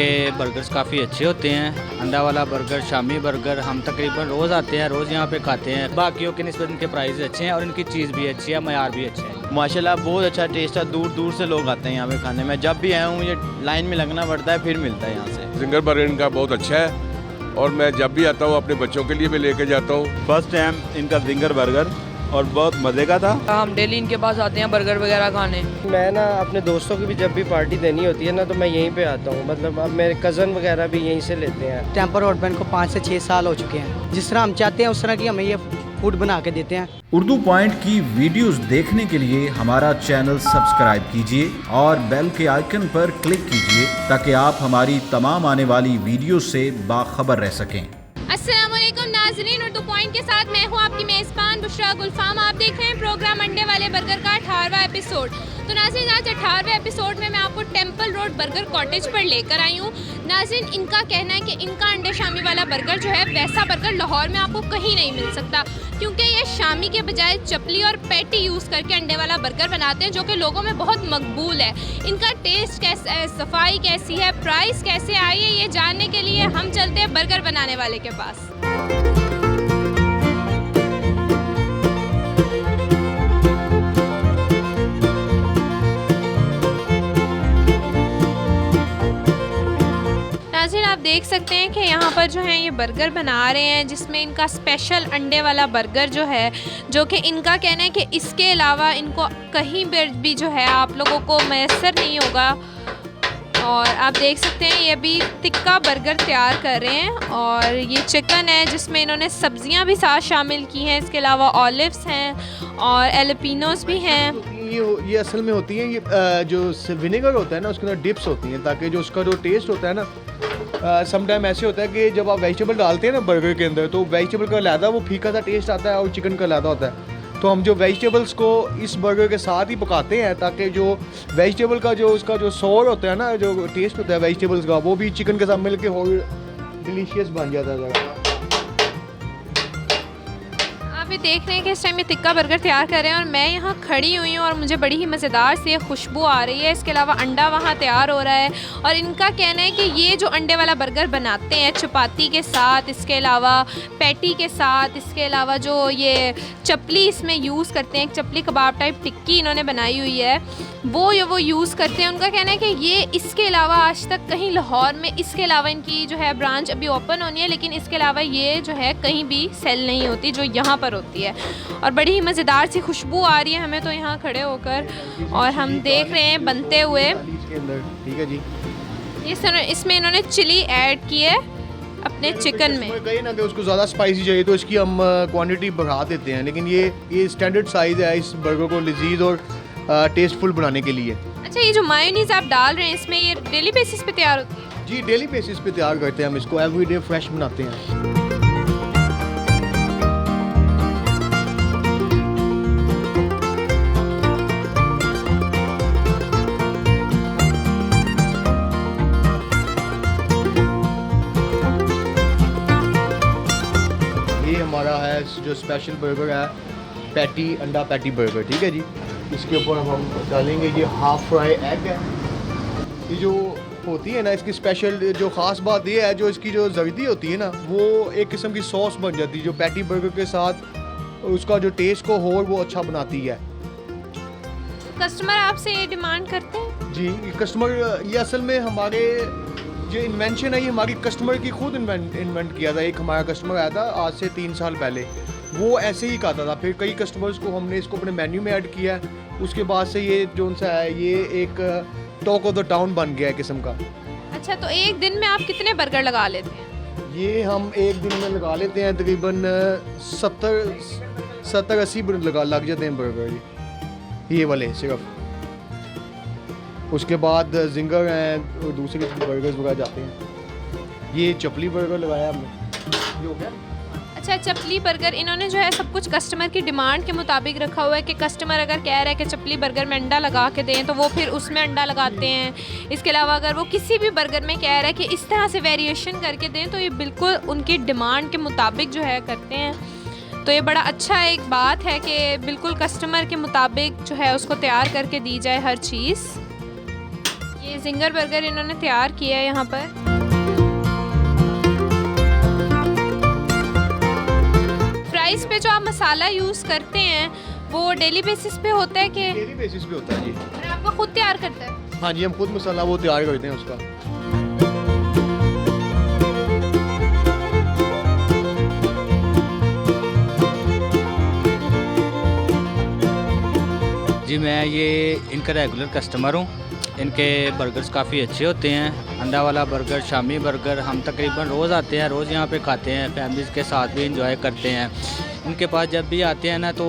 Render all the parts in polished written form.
के बर्गर्स काफ़ी अच्छे होते हैं। अंडा वाला बर्गर, शामी बर्गर हम तकरीबन रोज़ आते हैं, रोज़ यहाँ पे खाते हैं। बाकियों के निस्बत इनके प्राइस अच्छे हैं और इनकी चीज़ भी अच्छी है, मयार भी अच्छे हैं। माशाल्लाह बहुत अच्छा टेस्ट है। दूर दूर से लोग आते हैं यहाँ पे खाने में। जब भी आया हूँ ये लाइन में लगना पड़ता है, फिर मिलता है यहाँ से। जिंगर बर्गर इनका बहुत अच्छा है और मैं जब भी आता हूँ अपने बच्चों के लिए भी लेके जाता हूँ। फर्स्ट टाइम इनका जिंगर बर्गर और बहुत मज़े का था। हम डेली इनके पास आते हैं बर्गर वगैरह खाने। मैं ना अपने दोस्तों की भी जब भी पार्टी देनी होती है ना तो मैं यहीं पे आता हूँ। मतलब अब मेरे कज़न वगैरह भी यहीं से लेते हैं। टेम्पर रोड पर इनको 5 से 6 साल हो चुके हैं। जिस तरह हम चाहते हैं उस तरह की हमें ये फूड बना के देते हैं। उर्दू पॉइंट की वीडियोस देखने के लिए हमारा चैनल सब्सक्राइब कीजिए और बेल के आइकन पर क्लिक कीजिए ताकि आप हमारी तमाम आने वाली वीडियो से बाखबर रह सकें। अस्सलाम वालेकुम नाज़रीन, उर्दू पॉइंट के साथ मैं हूँ आपकी मेज़बान बुशरा गुलफाम। आप देख रहे हैं प्रोग्राम अंडे वाले बर्गर का 18वां एपिसोड। तो नाज़रीन आज 18वें एपिसोड में मैं आपको टेम्पल रोड बर्गर कॉटेज पर लेकर आई हूँ। नाज़रीन इनका कहना है कि इनका अंडे शामी वाला बर्गर जो है वैसा बर्गर लाहौर में आपको कहीं नहीं मिल सकता, क्योंकि ये शामी के बजाय चपली और पैटी यूज़ करके अंडे वाला बर्गर बनाते हैं जो कि लोगों में बहुत मकबूल है। इनका टेस्ट कैसा है, सफाई कैसी है, प्राइस कैसे, आइए ये जानने के लिए हम चलते हैं बर्गर बनाने वाले के पास। नाज़रीन आप देख सकते हैं कि यहाँ पर जो है ये बर्गर बना रहे हैं, जिसमें इनका स्पेशल अंडे वाला बर्गर जो है, जो कि इनका कहना है कि इसके अलावा इनको कहीं पर भी जो है आप लोगों को मैसर नहीं होगा। और आप देख सकते हैं ये भी तिक्का बर्गर तैयार कर रहे हैं और ये चिकन है जिसमें इन्होंने सब्जियां भी साथ शामिल की हैं। इसके अलावा ऑलिव्स हैं और एलपिनोस भी हैं। ये असल में होती हैं, ये जो विनेगर होता है ना उसके अंदर डिप्स होती हैं ताकि जो उसका जो टेस्ट होता है ना, सम टाइम ऐसे होता है कि जब आप वेजिटेबल डालते हैं ना बर्गर के अंदर तो वेजिटेबल का अलहदा वो फीका सा टेस्ट आता है और चिकन का अलहदा होता है। तो हम जो वेजिटेबल्स को इस बर्गर के साथ ही पकाते हैं ताकि जो वेजिटेबल का जो उसका जो सॉर होता है ना, जो टेस्ट होता है वेजिटेबल्स का, वो भी चिकन के साथ मिल के और डिलीशियस बन जाता है। आप ये देख रहे हैं कि इस टाइम ये तिक्का बर्गर तैयार कर रहे हैं और मैं यहाँ खड़ी हुई हूँ और मुझे बड़ी ही मज़ेदार सी खुशबू आ रही है। इसके अलावा अंडा वहाँ तैयार हो रहा है और इनका कहना है कि ये जो अंडे वाला बर्गर बनाते हैं चपाती के साथ, इसके अलावा पैटी के साथ, इसके अलावा जो ये चपली इसमें यूज़ करते हैं, एक चपली कबाब टाइप टिक्की इन्होंने बनाई हुई है, वो यूज़ करते हैं। उनका कहना है कि ये इसके अलावा आज तक कहीं लाहौर में इसके अलावा इनकी जो है ब्रांच अभी ओपन होनी है, लेकिन इसके अलावा ये जो है कहीं भी सेल नहीं होती जो यहाँ पर होती है। और बड़ी ही मज़ेदार सी खुशबू आ रही है हमें तो यहाँ खड़े होकर, और हम देख रहे हैं बनते हुए। ठीक है जी, इसमें इन्होंने चिली ऐड की है अपने चिकन में। कहीं ना कि उसको ज़्यादा स्पाइसी चाहिए तो इसकी हम क्वांटिटी बढ़ा देते हैं, लेकिन ये स्टैंडर्ड साइज़ है इस बर्गर को लजीज और टेस्टफुल बनाने के लिए। अच्छा, ये जो मायोनीज़ आप डाल रहे हैं इसमें, ये डेली बेसिस पे तैयार होती है? जी डेली बेसिस पे तैयार करते हैं हम इसको, एवरीडे फ्रेश बनाते हैं। हमारा है जो स्पेशल बर्गर है पैटी, अंडा पैटी बर्गर। ठीक है जी, इसके ऊपर हम डालेंगे ये हाफ फ्राई एग है। ये जो होती है ना इसकी स्पेशल जो ख़ास बात ये है, जो इसकी जो जर्दी होती है ना वो एक किस्म की सॉस बन जाती है जो पैटी बर्गर के साथ उसका जो टेस्ट को और वो अच्छा बनाती है। कस्टमर आपसे ये डिमांड करते हैं? जी कस्टमर, ये असल में हमारे जो इन्वेंशन है ये हमारी कस्टमर की खुद इन्वेंट किया था। एक हमारा कस्टमर आया था आज से 3 साल पहले, वो ऐसे ही खाता था। फिर कई कस्टमर्स को हमने इसको अपने मेन्यू में ऐड किया है, उसके बाद से ये जो सा है ये एक टॉक ऑफ द टाउन बन गया है किस्म का। अच्छा, तो एक दिन में आप कितने बर्गर लगा लेते हैं? ये हम एक दिन में लगा लेते हैं तकरीबन 70-80 लग जाते हैं बर्गर ये वाले सिर्फ। उसके बाद जिंगर हैं और दूसरे बर्गर्स वगैरह जाते हैं। ये चपली बर्गर लगाया हमने, ये हो गया। अच्छा, चपली बर्गर इन्होंने जो है सब कुछ कस्टमर की डिमांड के मुताबिक रखा हुआ है कि कस्टमर अगर कह रहा है कि चपली बर्गर में अंडा लगा के दें तो वो फिर उसमें अंडा लगाते हैं। इसके अलावा अगर वो किसी भी बर्गर में कह रहा है कि इस तरह से वेरिएशन करके दें तो ये बिल्कुल उनकी डिमांड के मुताबिक जो है करते हैं। तो ये बड़ा अच्छा एक बात है कि बिल्कुल कस्टमर के मुताबिक जो है उसको तैयार करके दी जाए हर चीज़। ये जिंगर बर्गर इन्होंने तैयार किया है यहाँ पर। प्राइस पे जो आप मसाला यूज़ करते हैं वो डेली बेसिस पे होता है कि डेली बेसिस पे होता है जी। और आपका खुद तैयार करता है? हाँ जी, हम खुद मसाला वो तैयार करते हैं उसका। जी मैं ये इनका रेगुलर कस्टमर हूँ। इनके बर्गर्स काफ़ी अच्छे होते हैं। अंडा वाला बर्गर, शामी बर्गर हम तकरीबन रोज़ आते हैं, रोज़ यहाँ पे खाते हैं, फैमिलीज़ के साथ भी इंजॉय करते हैं। इनके पास जब भी आते हैं ना तो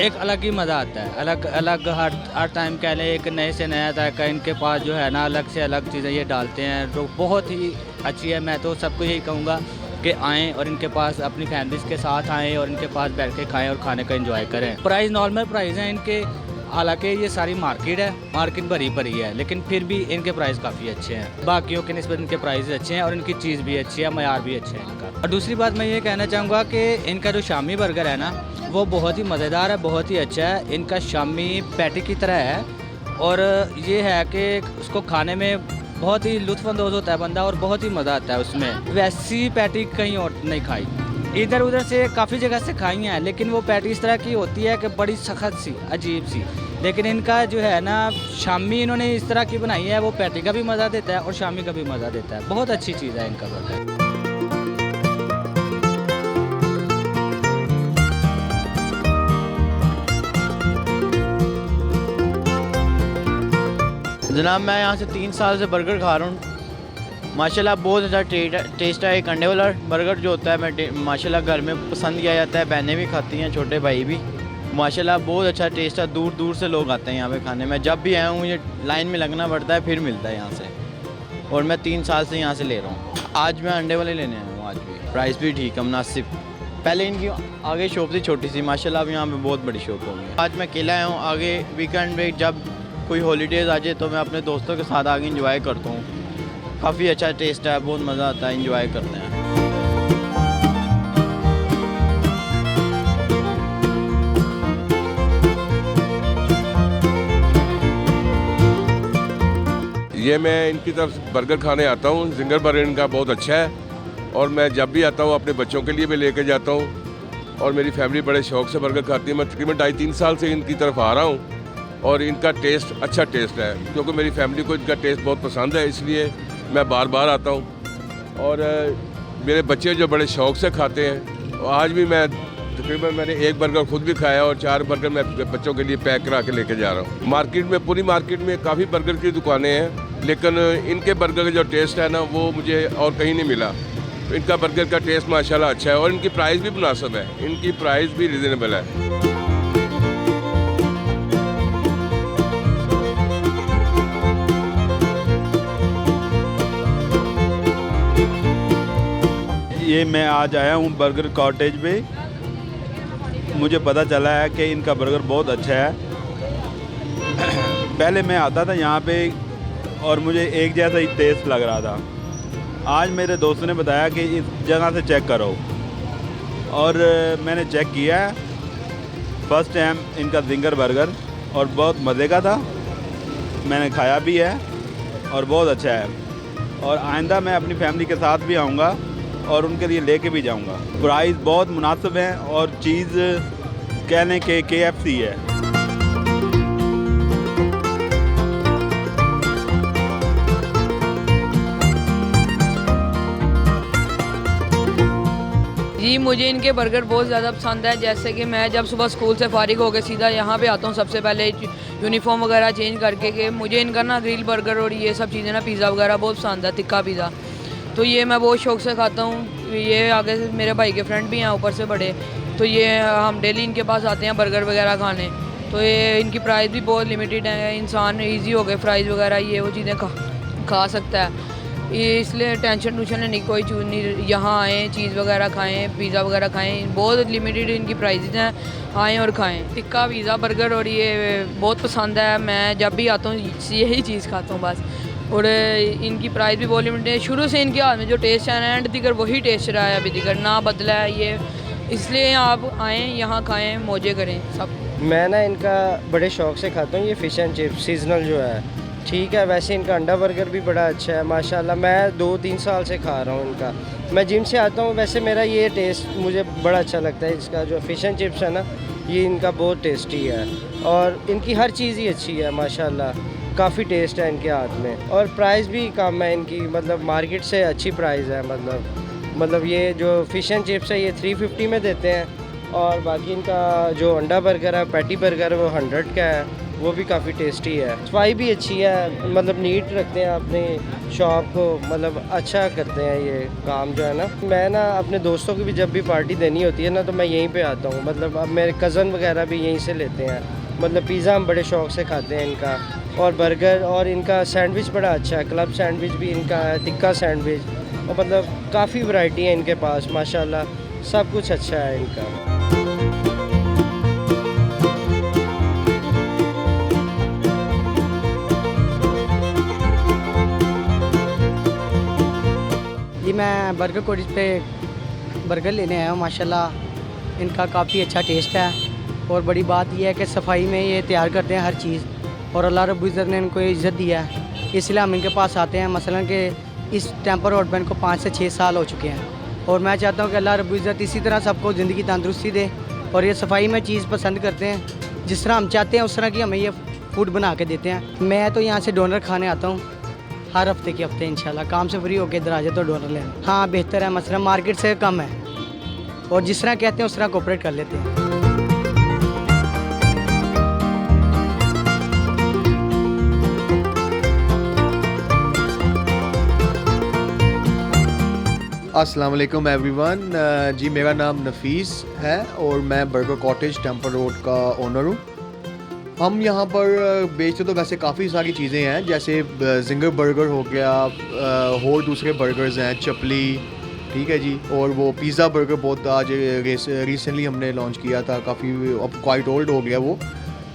एक अलग ही मज़ा आता है। अलग अलग हर टाइम कह लें एक नए से नया जायका इनके पास जो है ना अलग से अलग चीज़ें ये डालते हैं तो बहुत ही अच्छी है। मैं तो सबको यही कहूँगा कि आएँ और इनके पास अपनी फैमिलीज़ के साथ आएँ और इनके पास बैठ के खाएँ और खाने का एंजॉय करें। प्राइस नॉर्मल प्राइस हैं इनके, हालांकि ये सारी मार्केट है, मार्केट भरी भरी है, लेकिन फिर भी इनके प्राइस काफ़ी अच्छे हैं। बाकियों के निस्बत इनके प्राइस अच्छे हैं और इनकी चीज़ भी अच्छी है, मयार भी अच्छे हैं इनका। और दूसरी बात मैं ये कहना चाहूँगा कि इनका जो शामी बर्गर है ना वो बहुत ही मज़ेदार है, बहुत ही अच्छा है। इनका शामी पैटी की तरह है और ये है कि उसको खाने में बहुत ही लुत्फ़अंदोज़ होता है बंदा और बहुत ही मज़ा आता है उसमें। वैसी पैटी कहीं और नहीं खाई, इधर उधर से काफ़ी जगह से खाई हैं, लेकिन वो पैटी इस तरह की होती है कि बड़ी सख्त सी, अजीब सी। लेकिन इनका जो है ना शामी इन्होंने इस तरह की बनाई है, वो पैटी का भी मज़ा देता है और शामी का भी मज़ा देता है। बहुत अच्छी चीज़ है इनका बर्गर। जनाब मैं यहाँ से 3 साल से बर्गर खा रहा हूँ। माशाल्लाह बहुत अच्छा टेस्ट है। एक अंडे वाला बर्गर जो होता है मैं माशाल्लाह घर में पसंद किया जाता है, बहनें भी खाती हैं, छोटे भाई भी। माशाल्लाह बहुत अच्छा टेस्ट है। दूर दूर से लोग आते हैं यहाँ पे खाने। मैं जब भी आया हूँ मुझे लाइन में लगना पड़ता है, फिर मिलता है यहाँ से। और मैं 3 साल से यहाँ से ले रहा हूँ। आज मैं अंडे वाले लेने आया हूँ। आज भी प्राइस भी ठीक है, मुनासिब। पहले इनकी आगे शॉप थी छोटी सी, माशाल्लाह अब यहाँ पे बहुत बड़ी शॉप हो गई। आज मैं अकेला आया हूँ। आगे वीकेंड में जब कोई हॉलीडेज़ आ जाए तो मैं अपने दोस्तों के साथ आगे इंजॉय करता हूँ। काफ़ी अच्छा टेस्ट है, बहुत मज़ा आता है, इंजॉय करते हैं। ये मैं इनकी तरफ बर्गर खाने आता हूँ। जिंगर बर्गर इनका बहुत अच्छा है और मैं जब भी आता हूँ अपने बच्चों के लिए भी लेके जाता हूँ और मेरी फैमिली बड़े शौक से बर्गर खाती है। मैं तकरीबन 2.5-3 साल से इनकी तरफ आ रहा हूँ और इनका टेस्ट अच्छा टेस्ट है, क्योंकि मेरी फैमिली को इनका टेस्ट बहुत पसंद है, इसलिए मैं बार बार आता हूँ। और मेरे बच्चे जो बड़े शौक से खाते हैं, आज भी मैं तकरीबन मैंने 1 बर्गर खुद भी खाया और 4 बर्गर मैं बच्चों के लिए पैक करा के लेके जा रहा हूँ। मार्केट में, पूरी मार्केट में काफ़ी बर्गर की दुकानें हैं, लेकिन इनके बर्गर का जो टेस्ट है ना वो मुझे और कहीं नहीं मिला। इनका बर्गर का टेस्ट माशाल्लाह अच्छा है और इनकी प्राइस भी मुनासिब है, इनकी प्राइस भी रिजनेबल है। ये मैं आज आया हूँ बर्गर कॉटेज पे। मुझे पता चला है कि इनका बर्गर बहुत अच्छा है। पहले मैं आता था यहाँ पे और मुझे एक जैसा ही टेस्ट लग रहा था। आज मेरे दोस्तों ने बताया कि इस जगह से चेक करो और मैंने चेक किया है। फर्स्ट टाइम इनका जिंगर बर्गर और बहुत मज़े का था। मैंने खाया भी है और बहुत अच्छा है और आइंदा मैं अपनी फैमिली के साथ भी आऊँगा और उनके लिए लेके भी जाऊंगा। प्राइस बहुत मुनासिब है और चीज़ कहने के KFC है। जी मुझे इनके बर्गर बहुत ज़्यादा पसंद है। जैसे कि मैं जब सुबह स्कूल से फारिग होकर सीधा यहाँ पे आता हूँ, सबसे पहले यूनिफॉर्म वगैरह चेंज करके कि मुझे इनका ना ग्रिल बर्गर और ये सब चीज़ें ना पिज़्ज़ा वगैरह बहुत पसंद है, तिक्का पिज़्ज़ा। तो ये मैं बहुत शौक़ से खाता हूँ। ये आगे से मेरे भाई के फ्रेंड भी हैं ऊपर से बड़े, तो ये हम डेली इनके पास आते हैं बर्गर वगैरह खाने। तो ये इनकी प्राइस भी बहुत लिमिटेड है, इंसान इजी हो गए फ्राइज़ वगैरह ये वो चीज़ें खा सकता है। ये इसलिए टेंशन नहीं, कोई चीज़ नहीं, यहाँ आएँ चीज़ वगैरह खाएँ, पिज़्ज़ा वगैरह खाएँ। बहुत लिमिटेड इनकी प्राइसेस हैं, आएँ और खाएँ। टिक्का पिज़्ज़ा बर्गर और ये बहुत पसंद है। मैं जब भी आता हूँ यही चीज़ खाता हूँ बस। और इनकी प्राइस भी बहुत लिमिटेड है। शुरू से इनके हाथ में जो टेस्ट है एंड दिगर वही टेस्ट रहा है, अभी दिगर ना बदला है ये। इसलिए आप आएँ यहाँ खाएँ, मौजे करें सब। मैं ना इनका बड़े शौक़ से खाता हूँ। ये फ़िश एंड चिप्स सीजनल जो है ठीक है। वैसे इनका अंडा बर्गर भी बड़ा अच्छा है माशाल्लाह। मैं 2-3 साल से खा रहा हूँ इनका। मैं जिम से आता हूँ, वैसे मेरा ये टेस्ट मुझे बड़ा अच्छा लगता है। इसका जो फ़िश एंड चिप्स है ना, ये इनका बहुत टेस्टी है और इनकी हर चीज़ ही अच्छी है माशाल्लाह। काफ़ी टेस्ट है इनके हाथ में और प्राइस भी कम है इनकी, मतलब मार्केट से अच्छी प्राइस है। मतलब ये जो फ़िश एंड चिप्स है ये 350 में देते हैं और बाकी इनका जो अंडा बर्गर है, पैटी बर्गर है, वो 100 का है, वो भी काफ़ी टेस्टी है। सफाई भी अच्छी है, मतलब नीट रखते हैं अपनी शॉप को, मतलब अच्छा करते हैं ये काम जो है ना। मैं ना अपने दोस्तों की भी जब भी पार्टी देनी होती है ना, तो मैं यहीं पे आता हूँ। मतलब अब मेरे कज़न वगैरह भी यहीं से लेते हैं। मतलब पिज़्ज़ा हम बड़े शौक़ से खाते हैं इनका, और बर्गर, और इनका सैंडविच बड़ा अच्छा है। क्लब सैंडविच भी इनका है, टिक्का सैंडविच, और मतलब काफ़ी वैरायटी है इनके पास माशाल्लाह। सब कुछ अच्छा है इनका। जी मैं बर्गर कोडिस पे बर्गर लेने आया हूँ माशाल्लाह। इनका काफ़ी अच्छा टेस्ट है और बड़ी बात यह है कि सफाई में ये तैयार करते हैं हर चीज़, और अल्लाह रब्बुल इज़्ज़त ने इनको इज़्ज़त दिया है, इसलिए हम इनके पास आते हैं। मसलन कि इस टेम्पर रोड पर इनको 5 से 6 साल हो चुके हैं और मैं चाहता हूँ कि अल्लाह रब्बुल इज़्ज़त इसी तरह सबको ज़िंदगी तंदुरुस्ती दे और ये सफाई में चीज़ पसंद करते हैं। जिस तरह हम चाहते हैं उस तरह की हमें ये फूड बना के देते हैं। मैं तो यहाँ से डोनर खाने आता हूँ हर हफ्ते के हफ्ते इंशाल्लाह। काम से फ्री होकर इधर आ जाए तो डोनर लेना। हाँ बेहतर है, मसलन मार्केट से कम है और जिस तरह कहते हैं उस तरह कोऑपरेट कर लेते हैं। अस्सलाम वालेकुम एवरीवन। जी मेरा नाम नफीस है और मैं बर्गर कॉटेज टेम्पल रोड का ओनर हूँ। हम यहाँ पर बेचते तो वैसे काफ़ी सारी चीज़ें हैं, जैसे जिंगर बर्गर हो गया, और दूसरे बर्गर्स हैं, चपली, ठीक है जी, और वो पिज़्ज़ा बर्गर बहुत आज रिसेंटली हमने लॉन्च किया था, काफ़ी अब क्वाइट ओल्ड हो गया वो,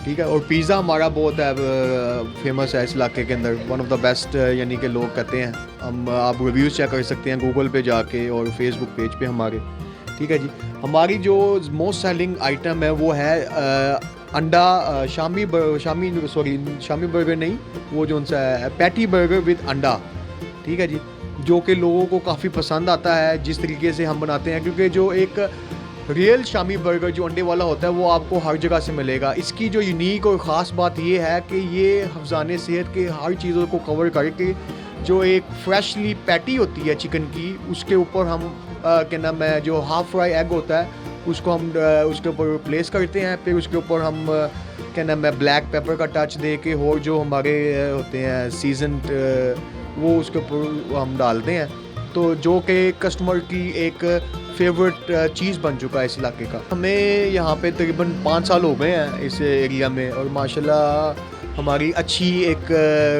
ठीक है। और पिज़्ज़ा हमारा बहुत फेमस है इस इलाके के अंदर, वन ऑफ द बेस्ट यानी कि लोग कहते हैं। हम आप रिव्यूज़ चेक कर सकते हैं गूगल पे जाके और फेसबुक पेज पे हमारे, ठीक है जी। हमारी जो मोस्ट सेलिंग आइटम है वो है अंडा शामी बर्गर नहीं, वो जो सा है पैटी बर्गर विद अंडा, ठीक है जी, जो कि लोगों को काफ़ी पसंद आता है जिस तरीके से हम बनाते हैं, क्योंकि जो एक रियल शामी बर्गर जो अंडे वाला होता है वो आपको हर जगह से मिलेगा। इसकी जो यूनिक और ख़ास बात ये है कि ये हफ्ज़ाने सेहत के हर चीज़ों को कवर करके जो एक फ्रेशली पैटी होती है चिकन की, उसके ऊपर हम क्या नाम है जो हाफ़ फ्राई एग होता है उसको हम उसके ऊपर प्लेस करते हैं। फिर उसके ऊपर हम क्या नाम है ब्लैक पेपर का टच दे के और जो हमारे होते हैं सीजनड वो उसके ऊपर हम डालते हैं, तो जो कि कस्टमर की एक फेवरेट चीज़ बन चुका है इस इलाके का। हमें यहाँ पे तकरीबन 5 साल हो गए हैं इस एरिया में और माशाल्लाह हमारी अच्छी एक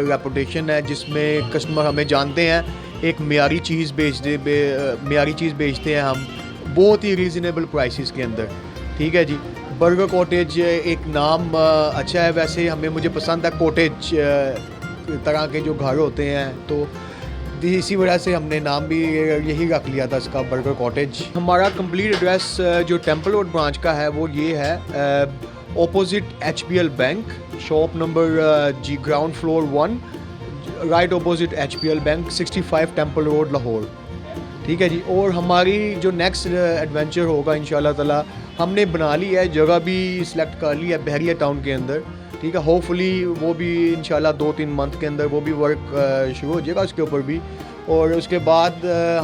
रेपुटेशन है जिसमें कस्टमर हमें जानते हैं। एक मियारी चीज़ बेचते हैं हम बहुत ही रीज़नेबल प्राइसेस के अंदर, ठीक है जी। बर्गर कॉटेज एक नाम अच्छा है, वैसे मुझे पसंद है कॉटेज तरह के जो घर होते हैं, तो इसी वजह से हमने नाम भी यही रख लिया था इसका, बर्गर कॉटेज। हमारा कंप्लीट एड्रेस जो टेम्पल रोड ब्रांच का है वो ये है, opposite HBL bank, shop number G ground floor 1, right opposite HBL bank, 65 temple road Lahore, ठीक है जी। और हमारी जो नेक्स्ट एडवेंचर होगा इंशाल्लाह ताला हमने बना ली है, जगह भी सिलेक्ट कर ली है बहरिया टाउन के अंदर, ठीक है। होपफुली वो भी इंशाल्लाह 2-3 मंथ के अंदर वो भी वर्क शुरू हो जाएगा उसके ऊपर भी। और उसके बाद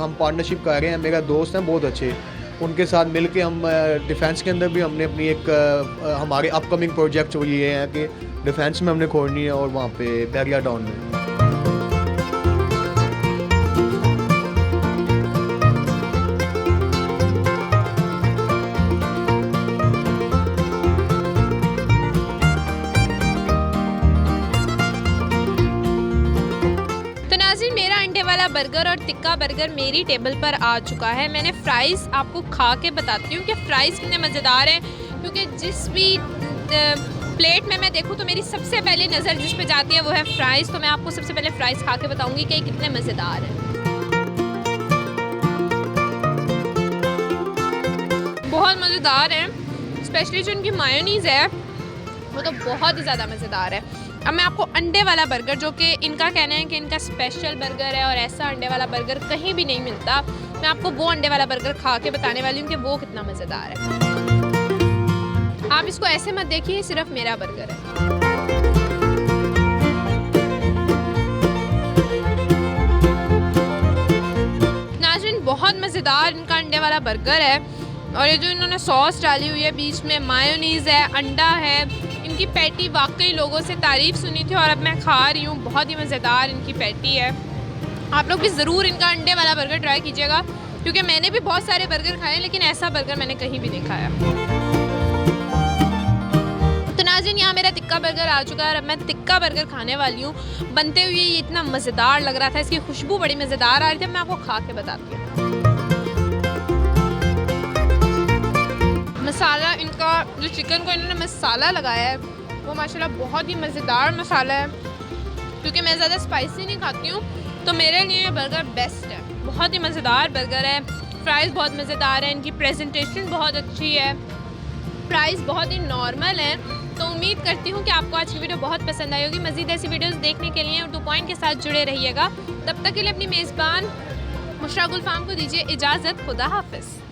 हम पार्टनरशिप कर रहे हैं, मेरा दोस्त हैं बहुत अच्छे, उनके साथ मिल के हम डिफेंस के अंदर भी हमने अपनी एक हमारे अपकमिंग प्रोजेक्ट जो ये हैं कि डिफेंस में हमने खोलनी है और वहाँ पे बहरिया टाउन में। वाला बर्गर और टिक्का बर्गर मेरी टेबल पर आ चुका है। मैंने फ्राइज़ आपको खा के बताती हूँ कि फ़्राइज़ कितने मज़ेदार हैं, क्योंकि जिस भी प्लेट में मैं देखूँ तो मेरी सबसे पहली नज़र जिस पे जाती है वो है फ़्राइज़। तो मैं आपको सबसे पहले फ़्राइज़ खा के बताऊँगी कि कितने मज़ेदार हैं। बहुत मज़ेदार हैं, स्पेशली जो इनकी मायोनीज़ है वो तो बहुत ही ज़्यादा मज़ेदार है। अब मैं आपको अंडे वाला बर्गर, जो कि इनका कहना है कि इनका स्पेशल बर्गर है और ऐसा अंडे वाला बर्गर कहीं भी नहीं मिलता, मैं आपको वो अंडे वाला बर्गर खा के बताने वाली हूँ कि वो कितना मज़ेदार है। आप इसको ऐसे मत देखिए, सिर्फ मेरा बर्गर है। नाज़रीन, बहुत मज़ेदार इनका अंडे वाला बर्गर है और ये जो इन्होंने सॉस डाली हुई है, बीच में मायोनीज़ है, अंडा है, इनकी पैटी वाकई लोगों से तारीफ़ सुनी थी और अब मैं खा रही हूँ। बहुत ही मज़ेदार इनकी पैटी है। आप लोग भी ज़रूर इनका अंडे वाला बर्गर ट्राई कीजिएगा, क्योंकि मैंने भी बहुत सारे बर्गर खाए हैं लेकिन ऐसा बर्गर मैंने कहीं भी नहीं खाया। तो नाज़रीन, यहाँ मेरा तिक्का बर्गर आ चुका है और अब मैं तिक्का बर्गर खाने वाली हूँ। बनते हुए ये इतना मज़ेदार लग रहा था, इसकी खुशबू बड़ी मज़ेदार आ रही थी। मैं आपको खा के बताती हूँ। मसाला इनका, जो चिकन को इन्होंने मसाला लगाया है वो माशाल्लाह बहुत ही मज़ेदार मसाला है। क्योंकि मैं ज़्यादा स्पाइसी नहीं खाती हूँ तो मेरे लिए ये बर्गर बेस्ट है। बहुत ही मज़ेदार बर्गर है। फ्राइज़ बहुत मज़ेदार है, इनकी प्रेजेंटेशन बहुत अच्छी है, प्राइस बहुत ही नॉर्मल है। तो उम्मीद करती हूँ कि आपको आज की वीडियो बहुत पसंद आई होगी। मज़ीद ऐसी वीडियोस देखने के लिए उर्दू पॉइंट के साथ जुड़े रहिएगा। तब तक के लिए अपनी मेज़बान मुशरा गुल फार्म को दीजिए इजाज़त। खुदा हाफिज़।